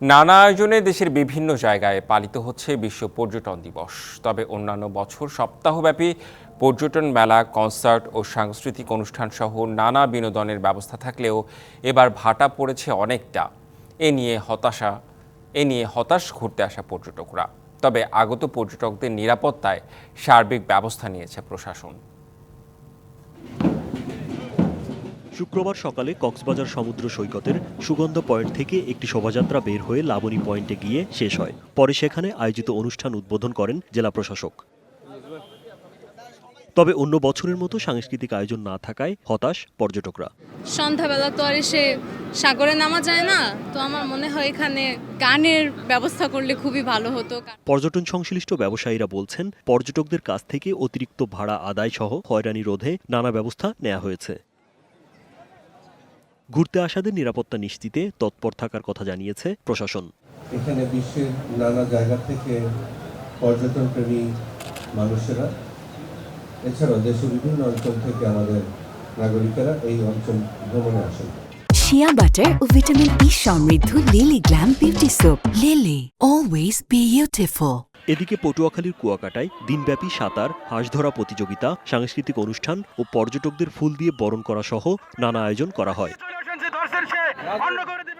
নানা আয়োজনে দেশের বিভিন্ন জায়গায় পালিত হচ্ছে বিশ্ব পর্যটন দিবস। তবে অন্যান্য বছর সপ্তাহব্যাপী পর্যটন মেলা, কনসার্ট ও সাংস্কৃতিক অনুষ্ঠান সহ নানা বিনোদনের ব্যবস্থা থাকলেও এবার ভাটা পড়েছে অনেকটা। এ নিয়ে হতাশ ঘুরতে আসা পর্যটকরা। তবে আগত পর্যটকদের নিরাপত্তায় সার্বিক ব্যবস্থা নিয়েছে প্রশাসন। শুক্রবার সকালে কক্সবাজার সমুদ্র সৈকতের সুগন্ধ পয়েন্ট থেকে একটি শোভাযাত্রা বের হয়ে লাবণী পয়েন্টে গিয়ে শেষ হয়। পরে সেখানে আয়োজিত অনুষ্ঠান উদ্বোধন করেন জেলা প্রশাসক। তবে অন্য বছরের মতো সাংস্কৃতিক আয়োজন না থাকায় হতাশ পর্যটকরা। সন্ধ্যাবেলা তো আর এসে সাগরে নামা যায় না, তো আমার মনে হয় এখানে গানের ব্যবস্থা করলে খুবই ভালো হতো। পর্যটন সংশ্লিষ্ট ব্যবসায়ীরা বলছেন, পর্যটকদের কাছ থেকে অতিরিক্ত ভাড়া আদায় সহ হয়রানি রোধে নানা ব্যবস্থা নেওয়া হয়েছে। ঘুরতে আসাদের নিরাপত্তা নিশ্চিতে তৎপর থাকার কথা জানিয়েছে প্রশাসন। এখানে বিশ্বের নানা জায়গা থেকে পর্যটন প্রেমী মানুষেরা, এছাড়াও দেশের বিভিন্ন অঞ্চল থেকে আমাদের নাগরিকেরা এই অঞ্চল ভ্রমণে আসেন। শিয়া বাটার ও ভিটামিন ই সমৃদ্ধ lily glam beauty soap. Lily, always beautiful. এদিকে পটুয়াখালীর কুয়াকাটায় দিনব্যাপী সাঁতার, হাঁস ধরা প্রতিযোগিতা, সাংস্কৃতিক অনুষ্ঠান ও পর্যটকদের ফুল দিয়ে বরণ করা সহ নানা আয়োজন করা হয়।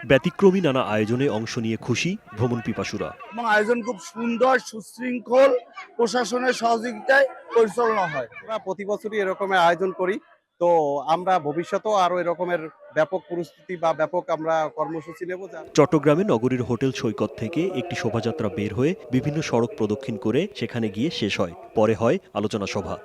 ব্যতিক্রমী নানা আয়োজনে অংশ নিয়ে খুশি ভ্রমণ পিপাসুরা। এবং আয়োজন খুব সুন্দর, সুশৃঙ্খল, প্রশাসনের সহযোগিতায় পরিচালনা হয়। আমরা প্রতি বছরই এরকমের আয়োজন করি, তো আমরা ভবিষ্যতেও আরো এরকমের ব্যাপক পরিস্থিতি বা ব্যাপক আমরা কর্মসূচি নেব। চট্টগ্রামে নগরীর হোটেল সৈকত থেকে একটি শোভাযাত্রা বের হয়ে বিভিন্ন সড়ক প্রদক্ষিণ করে সেখানে গিয়ে শেষ হয়। পরে হয় আলোচনা সভা।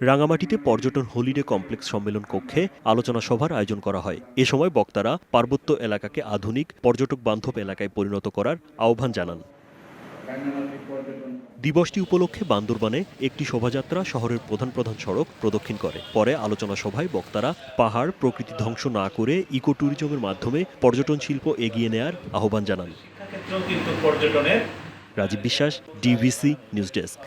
রাঙামাটিতে পর্যটন হলিডে কমপ্লেক্স সম্মেলন কক্ষে আলোচনা সভার আয়োজন করা হয়। এ সময় বক্তারা পার্বত্য এলাকাকে আধুনিক পর্যটক বান্ধব এলাকায় পরিণত করার আহ্বান জানান। দিবসটি উপলক্ষে বান্দরবানে একটি শোভাযাত্রা শহরের প্রধান প্রধান সড়ক প্রদক্ষিণ করে। পরে আলোচনা সভায় বক্তারা পাহাড় প্রকৃতি ধ্বংস না করে ইকো ট্যুরিজমের মাধ্যমে পর্যটন শিল্প এগিয়ে নেয়ার আহ্বান জানান। রাজীব বিশ্বাস, ডিভিসি নিউজ ডেস্ক।